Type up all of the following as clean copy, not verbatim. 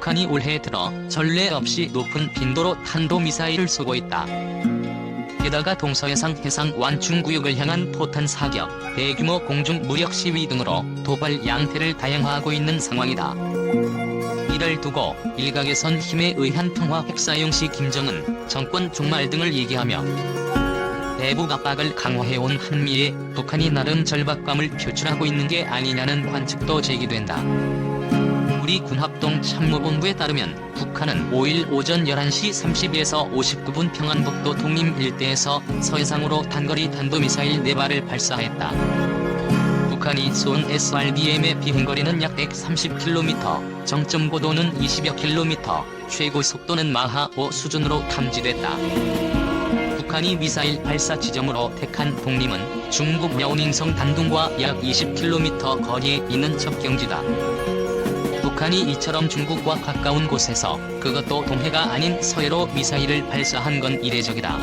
북한이 올해 들어 전례 없이 높은 빈도로 탄도미사일을 쏘고 있다. 게다가 동서해상 해상 완충구역을 향한 포탄 사격, 대규모 공중 무력 시위 등으로 도발 양태를 다양화하고 있는 상황이다. 이를 두고 일각에선 힘에 의한 평화 핵사용 시 김정은 정권 종말 등을 얘기하며 대북 압박을 강화해온 한미에 북한이 나름 절박감을 표출하고 있는 게 아니냐는 관측도 제기된다. 우리 군합동 참모본부에 따르면 북한은 5일 오전 11시 32에서 59분 평안북도 독림 일대에서 서해상으로 단거리 탄도미사일 4발을 발사했다. 북한이 쏜 SRBM의 비행거리는 약 130km, 정점 고도는 20여 km, 최고 속도는 마하 5 수준으로 탐지됐다. 북한이 미사일 발사 지점으로 택한 독림은 중국 려오닝성 단둥과 약 20km 거리에 있는 접경지다. 북한이 이처럼 중국과 가까운 곳에서 그것도 동해가 아닌 서해로 미사일을 발사한 건 이례적이다.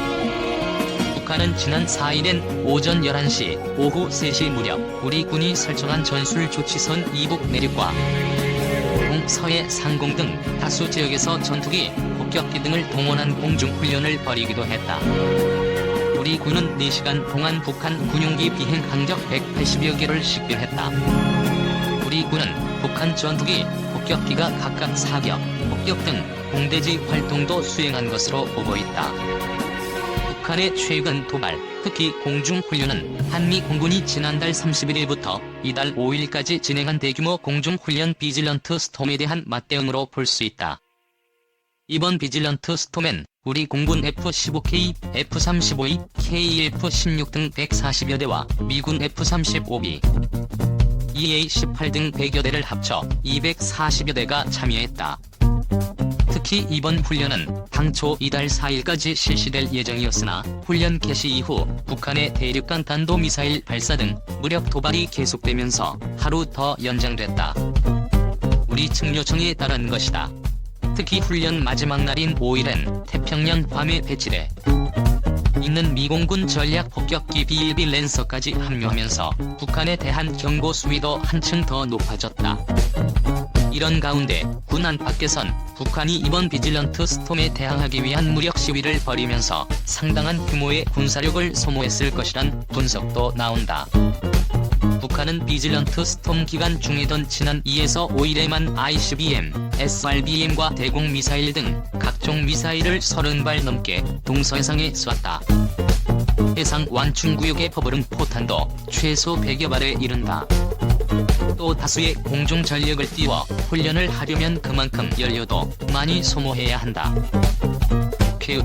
북한은 지난 4일엔 오전 11시, 오후 3시 무렵 우리 군이 설정한 전술조치선 이북 내륙과 동서해 상공 등 다수 지역에서 전투기, 폭격기 등을 동원한 공중훈련을 벌이기도 했다. 우리 군은 4시간 동안 북한 군용기 비행 항적 180여 개를 식별했다. 우리 군은 북한 전투기, 폭격기가 각각 사격, 폭격 등 공대지 활동도 수행한 것으로 보고 있다. 북한의 최근 도발, 특히 공중훈련은 한미 공군이 지난달 31일부터 이달 5일까지 진행한 대규모 공중훈련 비질런트 스톰에 대한 맞대응으로 볼 수 있다. 이번 비질런트 스톰엔 우리 공군 F-15K, F-35E, KF-16 등 140여 대와 미군 F-35B, EA-18 등 100여 대를 합쳐 240여 대가 참여했다. 특히 이번 훈련은 당초 이달 4일까지 실시될 예정이었으나 훈련 개시 이후 북한의 대륙간 탄도미사일 발사 등 무력 도발이 계속되면서 하루 더 연장됐다. 우리 측 요청에 따른 것이다. 특히 훈련 마지막 날인 5일엔 태평양 밤에 배치돼 있는 미공군 전략 폭격기 B-1B 랜서까지 합류하면서 북한에 대한 경고 수위도 한층 더 높아졌다. 이런 가운데 군 안팎에선 북한이 이번 비질런트 스톰에 대항하기 위한 무력 시위를 벌이면서 상당한 규모의 군사력을 소모했을 것이란 분석도 나온다. 북한은 비질런트 스톰 기간 중이던 지난 2에서 5일에만 ICBM, SRBM과 대공미사일 등 각종 미사일을 30발 넘게 동서해상에 쐈다. 해상 완충구역에 퍼부른 포탄도 최소 100여 발에 이른다. 또 다수의 공중 전력을 띄워 훈련을 하려면 그만큼 연료도 많이 소모해야 한다.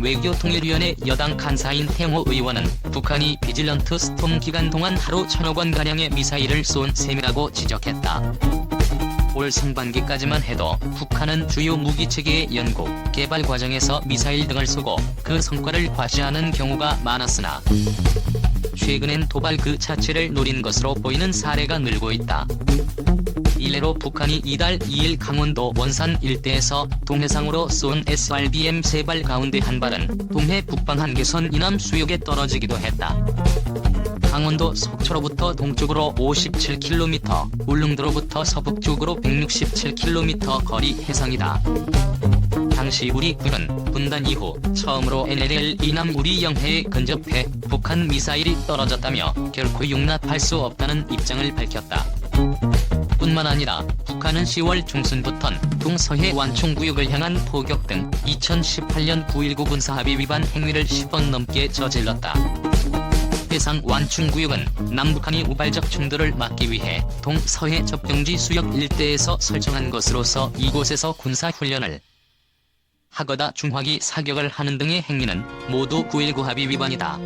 외교통일위원회 여당 간사인 태영호 의원은 북한이 비질런트 스톰 기간 동안 하루 1000억 원가량의 미사일을 쏜 셈이라고 지적했다. 올 상반기까지만 해도 북한은 주요 무기체계의 연구, 개발 과정에서 미사일 등을 쏘고 그 성과를 과시하는 경우가 많았으나 최근엔 도발 그 자체를 노린 것으로 보이는 사례가 늘고 있다. 이례로 북한이 이달 2일 강원도 원산 일대에서 동해상으로 쏜 SRBM 3발 가운데 한 발은 동해 북방 한계선 이남 수역에 떨어지기도 했다. 강원도 속초로부터 동쪽으로 57km, 울릉도로부터 서북쪽으로 167km 거리 해상이다. 당시 우리 군은 분단 이후 처음으로 NLL 이남 우리 영해에 근접해 북한 미사일이 떨어졌다며 결코 용납할 수 없다는 입장을 밝혔다. 뿐만 아니라 북한은 10월 중순부턴 동서해 완충구역을 향한 포격 등 2018년 9.19 군사합의 위반 행위를 10번 넘게 저질렀다. 해상 완충구역은 남북한이 우발적 충돌을 막기 위해 동서해 접경지 수역 일대에서 설정한 것으로서 이곳에서 군사훈련을 하거나 중화기 사격을 하는 등의 행위는 모두 9.19 합의 위반이다.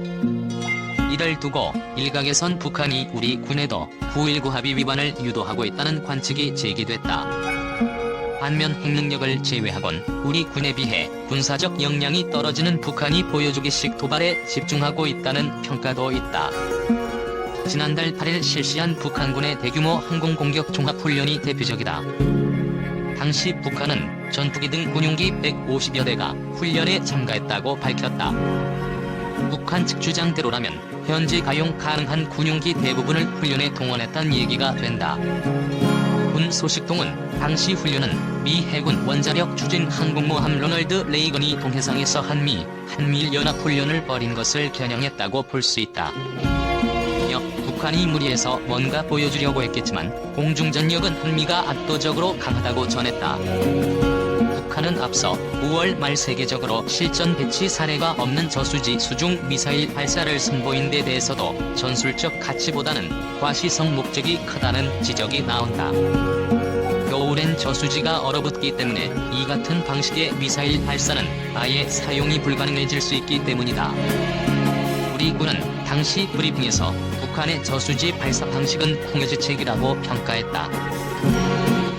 이를 두고 일각에선 북한이 우리 군에도 9.19 합의 위반을 유도하고 있다는 관측이 제기됐다. 반면 핵능력을 제외하곤 우리 군에 비해 군사적 역량이 떨어지는 북한이 보여주기식 도발에 집중하고 있다는 평가도 있다. 지난달 8일 실시한 북한군의 대규모 항공공격 종합훈련이 대표적이다. 당시 북한은 전투기 등 군용기 150여 대가 훈련에 참가했다고 밝혔다. 북한 측 주장대로라면 현재 가용 가능한 군용기 대부분을 훈련에 동원했다는 얘기가 된다. 군 소식통은 당시 훈련은 미 해군 원자력 추진 항공모함 로널드 레이건이 동해상에서 한미일 연합훈련을 벌인 것을 겨냥했다고 볼 수 있다. 북한이 무리해서 뭔가 보여주려고 했겠지만 공중전력은 한미가 압도적으로 강하다고 전했다. 북한은 앞서 5월 말 세계적으로 실전 배치 사례가 없는 저수지 수중 미사일 발사를 선보인 데 대해서도 전술적 가치보다는 과시성 목적이 크다는 지적이 나온다. 겨울엔 저수지가 얼어붙기 때문에 이 같은 방식의 미사일 발사는 아예 사용이 불가능해질 수 있기 때문이다. 우리 군은 당시 브리핑에서 북한의 저수지 발사 방식은 홍해지책이라고 평가했다.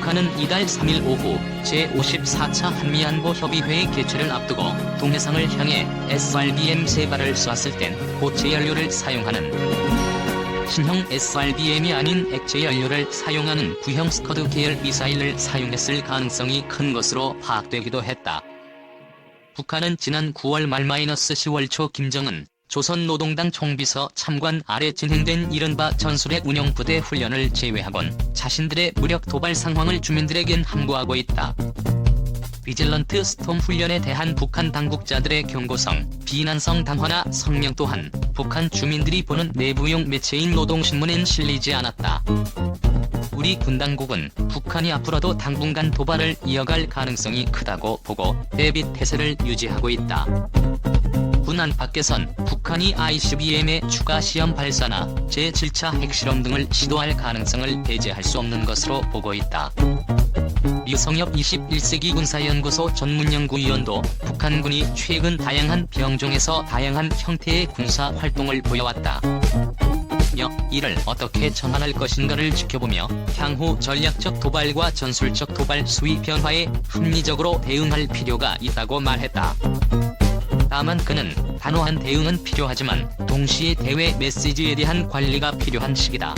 북한은 이달 3일 오후 제54차 한미안보협의회의 개최를 앞두고 동해상을 향해 SRBM 3발을 쐈을 땐 고체 연료를 사용하는 신형 SRBM이 아닌 액체 연료를 사용하는 구형 스커드 계열 미사일을 사용했을 가능성이 큰 것으로 파악되기도 했다. 북한은 지난 9월 말 -10월 초 김정은 조선노동당 총비서 참관 아래 진행된 이른바 전술핵 운용부대 훈련을 제외하곤 자신들의 무력 도발 상황을 주민들에겐 함구하고 있다. 비질런트 스톰 훈련에 대한 북한 당국자들의 경고성, 비난성 담화나 성명 또한 북한 주민들이 보는 내부용 매체인 노동신문엔 실리지 않았다. 우리 군 당국은 북한이 앞으로도 당분간 도발을 이어갈 가능성이 크다고 보고 대비 태세를 유지하고 있다. 군 안팎에선 북한이 ICBM의 추가 시험 발사나 제7차 핵실험 등을 시도할 가능성을 배제할 수 없는 것으로 보고 있다. 류성엽 21세기 군사연구소 전문연구위원도 북한군이 최근 다양한 병종에서 다양한 형태의 군사 활동을 보여왔다. 이를 어떻게 전환할 것인가를 지켜보며 향후 전략적 도발과 전술적 도발 수위 변화에 합리적으로 대응할 필요가 있다고 말했다. 다만 그는 단호한 대응은 필요하지만 동시에 대외 메시지에 대한 관리가 필요한 시기다.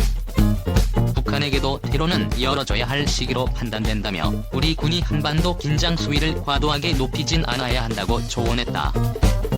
북한에게도 때로는 열어줘야 할 시기로 판단된다며 우리 군이 한반도 긴장 수위를 과도하게 높이진 않아야 한다고 조언했다.